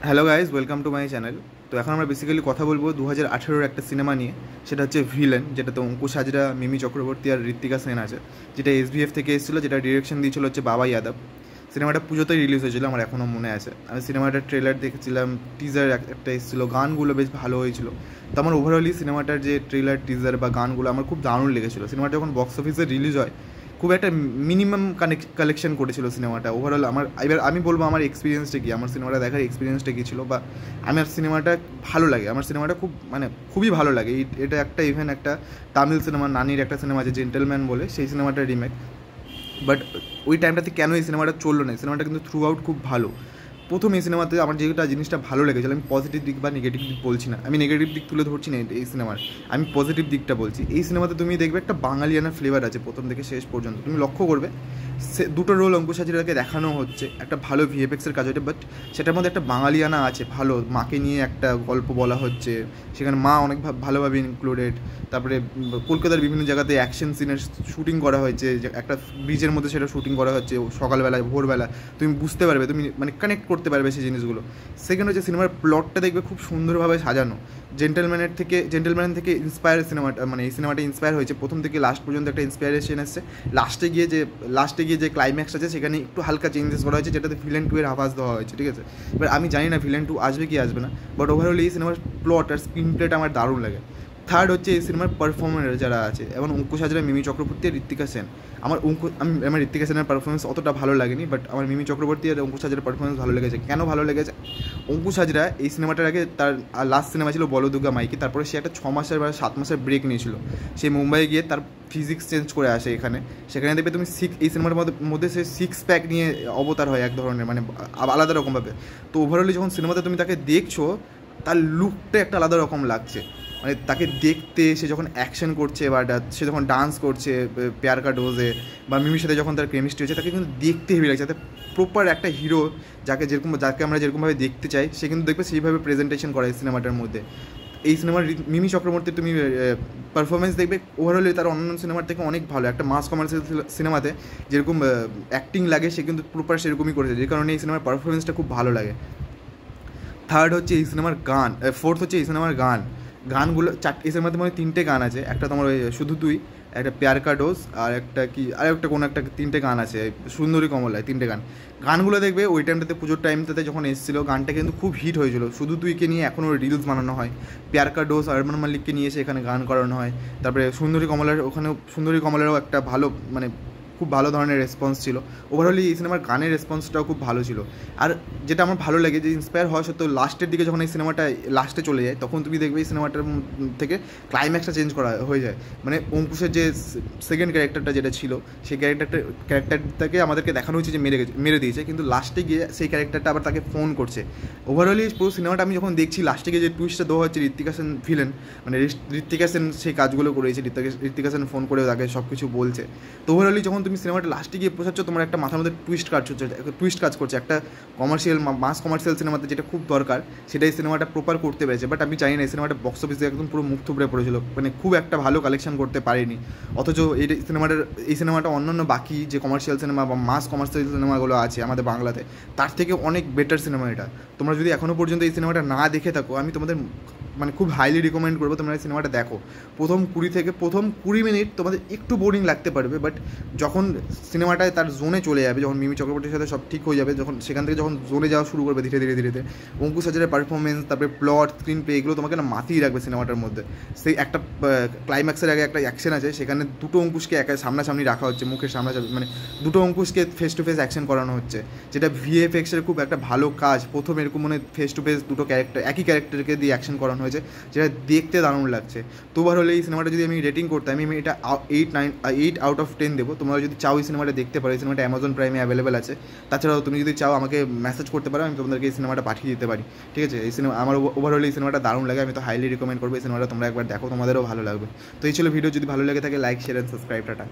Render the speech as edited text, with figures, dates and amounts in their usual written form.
Hello guys, welcome to my channel. তো এখন আমরা বেসিক্যালি কথা বলবো 2018-র একটা সিনেমা নিয়ে। সেটা হচ্ছে ভিলেন, যেটাতে অঙ্কুশ হাজরা, মিমি চক্রবর্তী আর ঋত্বিকা সেন আছে, যেটা এসবিএফ থেকে এসেছিলো, যেটা ডিরেকশন দিয়েছিল হচ্ছে বাবা ইয়াদব। সিনেমাটা পুজোতেই রিলিজ হয়েছিল, আমার এখনও মনে আছে। আমি সিনেমাটার ট্রেলার দেখেছিলাম, টিজার একটা এসেছিলো, গানগুলো বেশ ভালো হয়েছিল। তো আমার ওভারঅলি সিনেমাটার যে ট্রেলার, টিজার বা গানগুলো আমার খুব দারুণ লেগেছিলো। সিনেমাটা যখন বক্স অফিসে রিলিজ হয় খুব একটা মিনিমাম কালেকশন করেছিল সিনেমাটা। ওভারঅল এবার আমি বলবো আমার এক্সপিরিয়েন্সটা কী, আমার সিনেমাটা দেখার এক্সপিরিয়েন্সটা কী ছিল, বা আমার সিনেমাটা ভালো লাগে, আমার সিনেমাটা খুবই ভালো লাগে। এটা একটা ইভেন একটা তামিল সিনেমা, নানির একটা সিনেমা আছে জেন্টেলম্যান বলে, সেই সিনেমাটার রিমেক। বাট ওই টাইমটাতে কেন এই সিনেমাটা চললো না? সিনেমাটা কিন্তু থ্রু আউট খুব ভালো। প্রথম এই সিনেমাতে আমার যেটা জিনিসটা ভালো লেগেছিল, আমি পজিটিভ দিক বা নেগেটিভ দিক বলছি না, আমি নেগেটিভ দিক তুলে ধরছি না এই সিনেমার, আমি পজিটিভ দিকটা বলছি। এই সিনেমাতে তুমি দেখবে একটা বাঙালিয়ানা ফ্লেভার আছে প্রথম থেকে শেষ পর্যন্ত। তুমি লক্ষ্য করবে দুটো রোল অঙ্কুশ হাজরাকে দেখানো হচ্ছে, একটা ভালো ভিএফএক্সের কাজ হচ্ছে, বাট সেটার মধ্যে একটা বাঙালিয়ানা আছে ভালো। মাকে নিয়ে একটা গল্প বলা হচ্ছে, সেখানে মা অনেক ভালোভাবে ইনক্লুডেড। তারপরে কলকাতার বিভিন্ন জায়গাতে অ্যাকশন সিনের শ্যুটিং করা হয়েছে, যে একটা ব্রিজের মধ্যে সেটা শ্যুটিং করা হচ্ছে সকালবেলায়, ভোরবেলা। তুমি বুঝতে পারবে, তুমি কানেক্ট করতে পারবে সেই জিনিসগুলো। সেকেন্ড হচ্ছে সিনেমার প্লটটা দেখবে খুব সুন্দরভাবে সাজানো। জেন্টেলম্যান থেকে ইন্সপায়ার সিনেমাটা, এই সিনেমাটা ইন্সপায়ার হয়েছে প্রথম থেকে লাস্ট পর্যন্ত একটা ইন্সপায়ারেশন এসছে। লাস্টে গিয়ে যে ক্লাইম্যাক্স আছে সেখানে একটু হালকা চেঞ্জেস করা হয়েছে, যেটাতে ভিলেন 2 এর আভাস দেওয়া হয়েছে, ঠিক আছে। এবার আমি জানি না ভিলেন 2 আসবে কি আসবে না, বাট ওভারঅল এই সিনেমার প্লট আর স্ক্রিন প্লেটা আমার দারুণ লাগে। থার্ড হচ্ছে এই সিনেমার পারফর্মার যারা আছে, এবং অঙ্কুশ হাজরা, মিমি চক্রবর্তী আর ঋত্বিকা সেন। আমার ঋত্বিকা সেনের পারফরমেন্স অতটা ভালো লাগেনি, বাট আমার মিমি চক্রবর্তী আর অঙ্কুশ হাজরার পারফরমেন্স ভালো লেগেছে। কেন ভালো লেগেছে? অঙ্কুশ হাজরা এই সিনেমাটার আগে তার লাস্ট সিনেমা ছিল বলদুর্গা মাইকি, তারপরে সে একটা 6 মাসের বা 7 মাসের ব্রেক নিয়েছিল। সে মুম্বাই গিয়ে তার ফিজিক্স চেঞ্জ করে আসে সেখানে দেখবে তুমি এই সিনেমার মধ্যে সে 6 প্যাক নিয়ে অবতার হয় এক ধরনের, আলাদা রকমভাবে। তো ওভারঅলি যখন সিনেমাতে তুমি তাকে দেখছো, তার লুকটা একটা আলাদা রকম লাগছে। তাকে দেখতে, সে যখন অ্যাকশন করছে বা সে যখন ডান্স করছে প্যার কা ডোজে, বা মিমির সাথে যখন তার কেমিস্ট্রি হচ্ছে, তাকে কিন্তু দেখতে হেভি লাগছে। তাতে প্রপার একটা হিরো যাকে আমরা যেরকমভাবে দেখতে চাই, সে কিন্তু দেখবে সেইভাবে প্রেজেন্টেশন করা এই সিনেমাটার মধ্যে। এই সিনেমার মিমি চক্রবর্তীর তুমি পারফরমেন্স দেখবে, ওভারঅলি তার অন্যান্য সিনেমার থেকে অনেক ভালো। একটা মাস কমার্শিয়াল সিনেমাতে যেরকম অ্যাক্টিং লাগে, সে কিন্তু প্রপার সেরকমই করেছে, যে কারণে এই সিনেমার পারফরমেন্সটা খুব ভালো লাগে। থার্ড হচ্ছে এই সিনেমার গান। ফোর্থ হচ্ছে এই সিনেমার গানগুলো এই সিনেমাতে 3টে গান আছে। একটা তোমার ওই শুধু তুই, একটা প্যার কা ডোজ, আর একটা কোনো একটা 3টে গান আছে, সুন্দরী কমলায় 3টে গানগুলো দেখবে ওই টাইমটাতে, পুজোর টাইমটাতে যখন এসেছিলো, গানটা কিন্তু খুব হিট হয়েছিল। শুধু তুইকে নিয়ে এখনও রিলস বানানো হয়। প্যার কা ডোজ আরমান মালিককে নিয়ে এসে এখানে গান করানো হয়। তারপরে সুন্দরী কমলারও একটা ভালো, খুব ভালো ধরনের রেসপন্স ছিল। ওভারঅলি এই সিনেমার গানের রেসপন্সটাও খুব ভালো ছিল। আর যেটা আমার ভালো লাগে, যে ইন্সপায়ার হওয়া সত্ত্বেও লাস্টের দিকে যখন এই সিনেমাটা লাস্টে চলে যায়, তখন তুমি দেখবে এই সিনেমাটার থেকে ক্লাইম্যাক্সটা চেঞ্জ করা হয়ে যায়। অঙ্কুশের যে সেকেন্ড ক্যারেক্টারটা যেটা ছিল, সেই ক্যারেক্টারটাকে আমাদেরকে দেখানো হয়েছে যে মেরে দিয়েছে, কিন্তু লাস্টে গিয়ে সেই ক্যারেক্টারটা আবার তাকে ফোন করছে। ওভারঅলি পুরো সিনেমাটা আমি যখন দেখছি, লাস্টে গিয়ে যে টুইস্টটা দেওয়া হচ্ছে, ঋত্বিকা সেন ভিলেন, ঋত্বিকা সেন সেই কাজগুলো করেছে, ঋত্বিকা সেন ফোন করে তাকে সব কিছু বলছে। তো ওভারঅলি যখন তুমি সিনেমাটা লাস্টে গিয়ে পৌঁছাচ্ছ, তোমার একটা মাথার মধ্যে টুইস্ট কাজ করছে। একটা মাস কমার্শিয়াল সিনেমাতে যেটা খুব দরকার, সেটাই সিনেমাটা প্রপার করতে পেরেছে। বাট আমি জানি না, এই সিনেমাটা বক্স অফিসে একদম পুরো মুখ থুবড়ে পড়েছিল, খুব একটা ভালো কালেকশন করতে পারেনি। অথচ এই সিনেমাটা অন্যান্য বাকি যে কমার্শিয়াল সিনেমা বা মাস কমার্শিয়াল সিনেমাগুলো আছে আমাদের বাংলাতে, তার থেকে অনেক বেটার সিনেমা এটা। তোমরা যদি এখনও পর্যন্ত এই সিনেমাটা না দেখে থাকো, আমি তোমাদের খুব হাইলি রিকমেন্ড করবো তোমরা এই সিনেমাটা দেখো। প্রথম 20 মিনিট তোমাদের একটু বোরিং লাগতে পারবে, বাট যখন সিনেমাটায় তার জোনে চলে যাবে, যখন মিমি চক্রবর্তীর সাথে সব ঠিক হয়ে যাবে, সেখান থেকে যখন জোনে যাওয়া শুরু করবে ধীরে ধীরে, অঙ্কুশ হাজরার পারফরমেন্স, তারপরে প্লট, স্ক্রিন প্লে, এগুলো তোমাকে মাতিয়ে রাখবে সিনেমাটার মধ্যে। সেই একটা ক্লাইম্যাক্সের আগে একটা অ্যাকশন আছে, সেখানে দুটো অঙ্কুশকে সামনাসামনি রাখা হচ্ছে, মুখের সামনাসামনি, দুটো অঙ্কুশকে ফেস টু ফেস অ্যাকশন করানো হচ্ছে, যেটা ভিএফএক্সের খুব একটা ভালো কাজ। প্রথম এরকম ফেস টু ফেস দুটো একই ক্যারেক্টারকে দিয়ে অ্যাকশন করানো হয়েছে, যেটা দেখতে দারুণ লাগছে। তো ওভারঅল এই সিনেমাটা যদি আমি রেটিং করতাম, আমি এটা 8 আউট অফ 10 দেবো। তোমরা যদি চাও এই সিনেমাটা দেখতে পারো, এই সিনেমাটা অ্যামাজন প্রাইমে অ্যাভেলেবেল আছে। তাছাড়াও তুমি যদি চাও আমাকে মেসেজ করতে পারো, আমি তোমাদেরকে এই সিনেমাটা পাঠিয়ে দিতে পারি, ঠিক আছে। আমার ওভারঅল এই সিনেমাটা দারুণ লাগে, আমি তো হাইলি রিকমেন্ড করবো এই সিনেমাটা তোমরা একবার দেখো, তোমাদেরও ভালো লাগবে। তো এই ছিল ভিডিও, যদি ভালো লাগে থাকে like, share and subscribe. Tata.